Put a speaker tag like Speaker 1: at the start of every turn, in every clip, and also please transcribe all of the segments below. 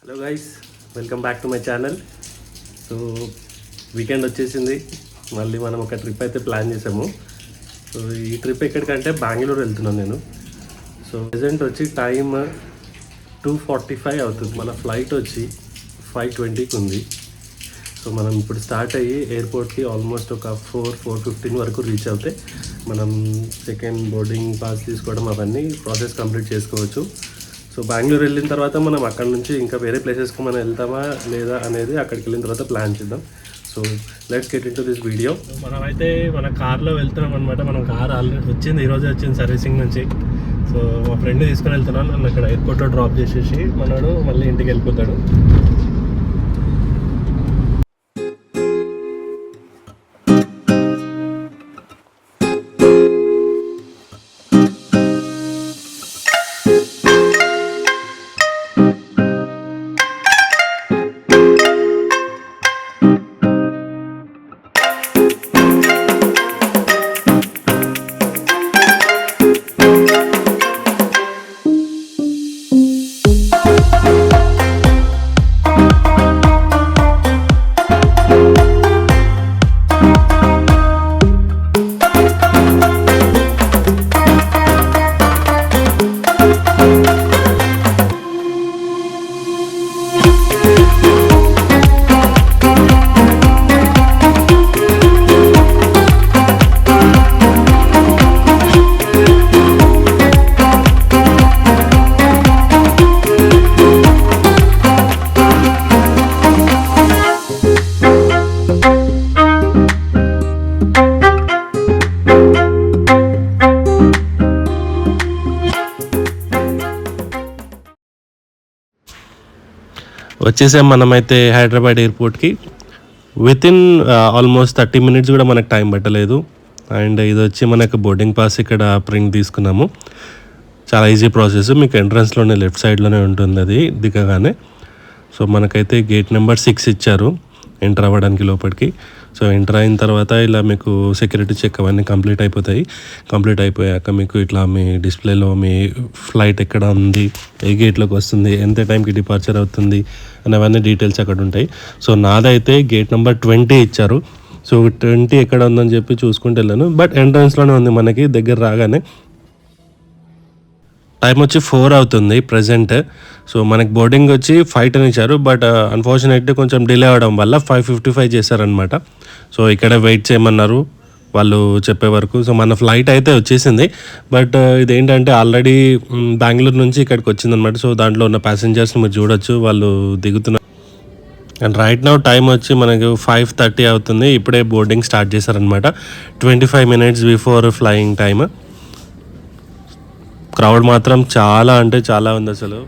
Speaker 1: Hello guys, welcome back to my channel. So weekend వచ్చేసింది, మళ్ళీ మనం ఒక ట్రిప్ అయితే ప్లాన్ చేసాము. సో ఈ ట్రిప్ ఎక్కడికంటే బెంగళూరు వెళ్తున్నాను నేను. సో ప్రెజెంట్ వచ్చి టైం 2:45 అవుతుంది. మన ఫ్లైట్ వచ్చి 5:20కి ఉంది. సో మనం ఇప్పుడు స్టార్ట్ అయ్యి ఎయిర్పోర్ట్కి ఆల్మోస్ట్ ఒక 4:15 వరకు రీచ్ అవుతే మనం సెకండ్ బోర్డింగ్ పాస్ తీసుకోవడం అవన్నీ ప్రాసెస్ కంప్లీట్ చేసుకోవచ్చు. సో బెంగళూరు వెళ్ళిన తర్వాత మనం అక్కడ నుంచి ఇంకా వేరే ప్లేసెస్కి మనం వెళ్తామా లేదా అనేది అక్కడికి వెళ్ళిన తర్వాత ప్లాన్ చేద్దాం. So let's get in to this video. మనమైతే మన కార్లో వెళ్తున్నాం అనమాట. మనం కార్ ఆల్రెడీ వచ్చింది, ఈరోజే వచ్చింది సర్వీసింగ్ నుంచి. సో మా ఫ్రెండ్ తీసుకొని వెళ్తున్నాను, నన్ను అక్కడ ఎయిర్పోర్ట్లో డ్రాప్ చేసేసి మనడు మళ్ళీ ఇంటికి వెళ్ళిపోతాడు. వచ్చేసాం మనమైతే హైదరాబాద్ ఎయిర్పోర్ట్కి. వితిన్ ఆల్మోస్ట్ 30 minutes కూడా మనకు టైం పట్టలేదు. అండ్ ఇది వచ్చి మనకు బోర్డింగ్ పాస్ ఇక్కడ ప్రింట్ తీసుకున్నాము. చాలా ఈజీ ప్రాసెస్, మీకు ఎంట్రన్స్లోనే లెఫ్ట్ సైడ్లోనే ఉంటుంది అది దిగగానే. సో మనకైతే గేట్ నెంబర్ 6 ఇచ్చారు ఎంటర్ అవ్వడానికి లోపలికి. సో ఎంటర్ అయిన తర్వాత ఇలా మీకు సెక్యూరిటీ చెక్ అవన్నీ కంప్లీట్ అయిపోతాయి. కంప్లీట్ అయిపోయాక మీకు ఇట్లా మీ డిస్ప్లేలో మీ ఫ్లైట్ ఎక్కడ ఉంది, ఏ గేట్లోకి వస్తుంది, ఎంత టైంకి డిపార్చర్ అవుతుంది అనేవన్నీ డీటెయిల్స్ అక్కడ ఉంటాయి. సో నాదైతే గేట్ నెంబర్ 20 ఇచ్చారు. సో 20 ఎక్కడ ఉందని చెప్పి చూసుకుంటూ వెళ్ళాను, బట్ ఎంట్రన్స్లోనే ఉంది మనకి. దగ్గర రాగానే టైం వచ్చి 4 అవుతుంది ప్రజెంట్. సో మనకి బోర్డింగ్ వచ్చి 5 ఇచ్చారు, బట్ అన్ఫార్చునేట్లీ కొంచెం డిలే అవ్వడం వల్ల 5:55 చేశారనమాట. సో ఇక్కడ వెయిట్ చేయమన్నారు వాళ్ళు చెప్పే వరకు. సో మన ఫ్లైట్ అయితే వచ్చేసింది, బట్ ఇదేంటంటే ఆల్రెడీ బెంగళూరు నుంచి ఇక్కడికి వచ్చిందనమాట. సో దాంట్లో ఉన్న ప్యాసింజర్స్ని మీరు చూడొచ్చు, వాళ్ళు దిగుతున్నారు. అండ్ రైట్ నౌ టైం వచ్చి మనకు 5:30 అవుతుంది. ఇప్పుడే బోర్డింగ్ స్టార్ట్ చేశారనమాట, 25 minutes before flying time. Crowd మాత్రం చాలా అంటే చాలా ఉంది అసలు.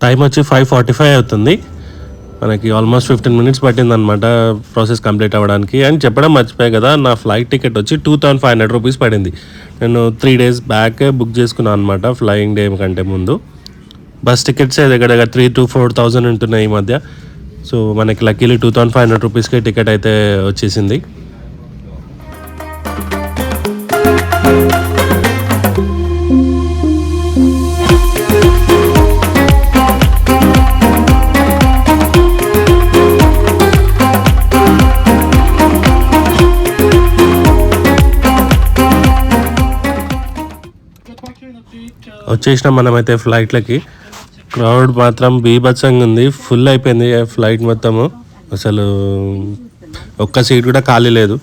Speaker 1: టైం వచ్చి 5:45 అవుతుంది. మనకి ఆల్మోస్ట్ 15 minutes పట్టిందనమాట ప్రాసెస్ కంప్లీట్ అవ్వడానికి. అండ్ చెప్పడం మర్చిపోయాయి కదా, నా ఫ్లైట్ టికెట్ వచ్చి 2,500 రూపీస్ పడింది. నేను 3 days బ్యాక్ బుక్ చేసుకున్నాను అనమాట, ఫ్లయింగ్ డే కంటే ముందు. బస్ టికెట్సే దగ్గర 3,000 to 4,000 ఉంటున్నాయి ఈ మధ్య. సో మనకి లక్కీలీ 2,500 రూపీస్కే టికెట్ అయితే వచ్చేసింది. వచ్చేసినాం మనమైతే ఫ్లైట్లకి. క్రౌడ్ మాత్రం బీభత్సంగా ఉంది, ఫుల్ అయిపోయింది ఫ్లైట్ మొత్తము. అసలు ఒక్క సీట్ కూడా ఖాళీ లేదు.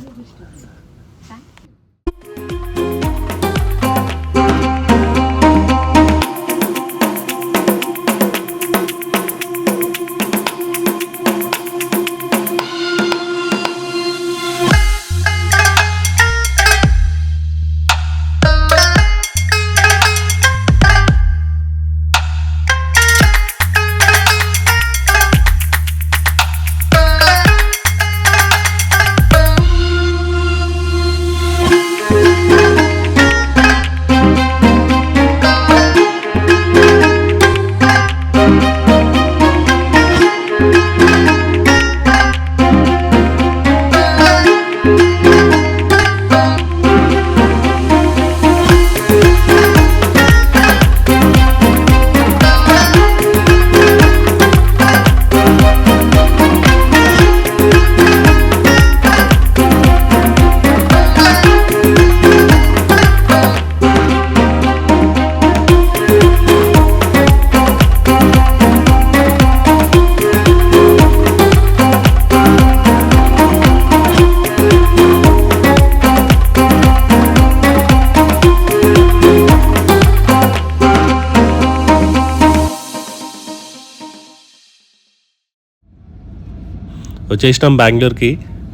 Speaker 1: వచ్చేసినాం బెంగళూరుకి.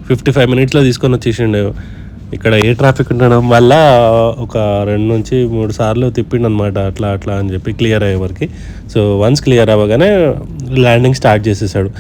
Speaker 1: 55 మినిట్స్లో తీసుకొని వచ్చేసిండు. ఇక్కడ ఏ ట్రాఫిక్ ఉండడం వల్ల ఒక 2-3 సార్లు తిప్పిండు అనమాట, అట్లా అట్లా అని చెప్పి క్లియర్ అయ్యే వరకు. సో వన్స్ క్లియర్ అవ్వగానే ల్యాండింగ్ స్టార్ట్ చేసేసాడు.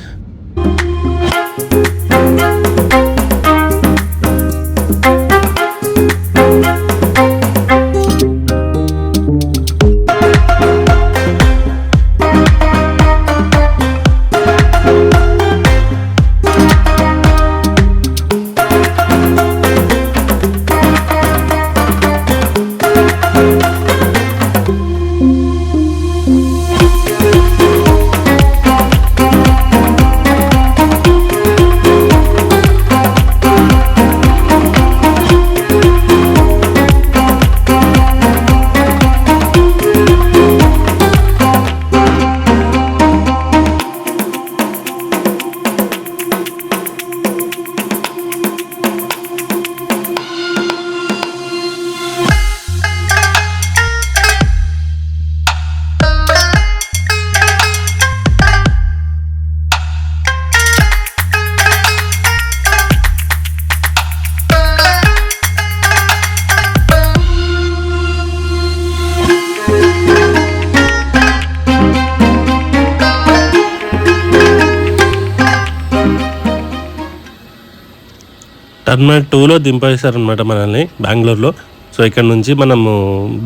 Speaker 1: టర్మినల్ 2లో దింపేశారనమాట మనల్ని బెంగళూరులో. సో ఇక్కడ నుంచి మనము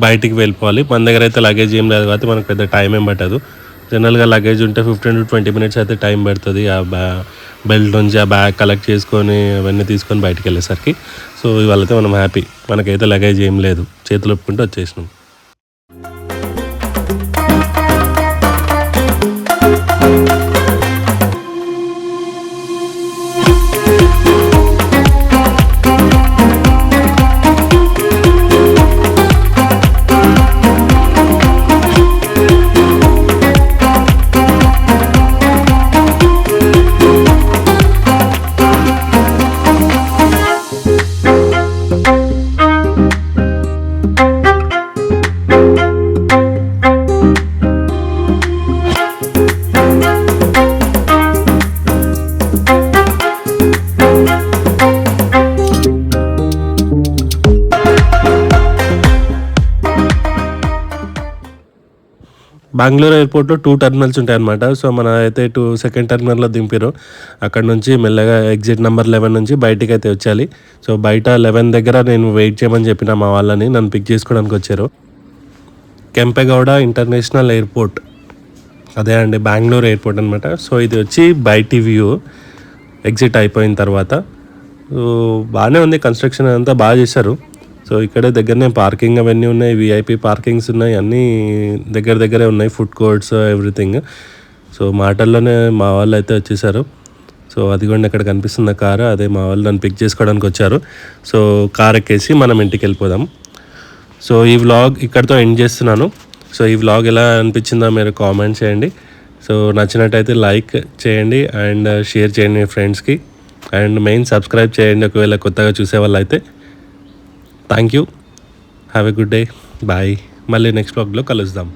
Speaker 1: బయటికి వెళ్ళిపోవాలి. మన దగ్గర అయితే లగేజ్ ఏం లేదు కాబట్టి మనకు పెద్ద టైం ఏం పట్టదు. జనరల్గా లగేజ్ ఉంటే 15 to 20 మినిట్స్ అయితే టైం పడుతుంది ఆ బెల్ట్ నుంచి ఆ బ్యాగ్ కలెక్ట్ చేసుకొని అవన్నీ తీసుకొని బయటికి వెళ్ళేసరికి. సో ఇవాళ అయితే మనం హ్యాపీ, మనకైతే లగేజ్ ఏం లేదు, చేతులు ఒప్పుకుంటూ వచ్చేసినాం. బెంగళూరు ఎయిర్పోర్ట్లో 2 టర్మినల్స్ ఉంటాయి అన్నమాట. సో మన అయితే సెకండ్ టర్మినల్లో దింపారు. అక్కడ నుంచి మెల్లగా ఎగ్జిట్ నెంబర్ 11 నుంచి బయటికి అయితే వచ్చాలి. సో బయట 11 దగ్గర నేను వెయిట్ చేయమని చెప్పిన మా వాళ్ళని, నన్ను పిక్ చేసుకోవడానికి వచ్చారు. కెంపెగౌడ ఇంటర్నేషనల్ ఎయిర్పోర్ట్, అదే అండి బెంగళూరు ఎయిర్పోర్ట్ అనమాట. సో ఇది వచ్చి బయటి వ్యూ ఎగ్జిట్ అయిపోయిన తర్వాత. బాగానే ఉంది, కన్స్ట్రక్షన్ అంతా బాగా చేశారు. సో ఇక్కడే దగ్గరనే పార్కింగ్ అవన్నీ ఉన్నాయి, విఐపి పార్కింగ్స్ ఉన్నాయి, అన్నీ దగ్గరే ఉన్నాయి, ఫుడ్ కోర్ట్స్ ఎవ్రీథింగ్. సో మాటల్లోనే మా వాళ్ళు అయితే వచ్చేసారు. సో అదిగోండి ఇక్కడ కనిపిస్తున్న కారు, అదే మా వాళ్ళు నన్ను పిక్ చేసుకోవడానికి వచ్చారు. సో కార్ ఎక్కేసి మనం ఇంటికి వెళ్ళిపోదాం. సో ఈ వ్లాగ్ ఇక్కడితో ఎండ్ చేస్తున్నాను. సో ఈ వ్లాగ్ ఎలా అనిపించిందో మీరు కామెంట్ చేయండి. సో నచ్చినట్టయితే లైక్ చేయండి అండ్ షేర్ చేయండి మీ ఫ్రెండ్స్కి, అండ్ మెయిన్ సబ్స్క్రైబ్ చేయండి ఒకవేళ కొత్తగా చూసే వాళ్ళు అయితే. Thank you, have a good day, bye. మళ్ళీ నెక్స్ట్ వ్లాగ్లో కలుద్దాం.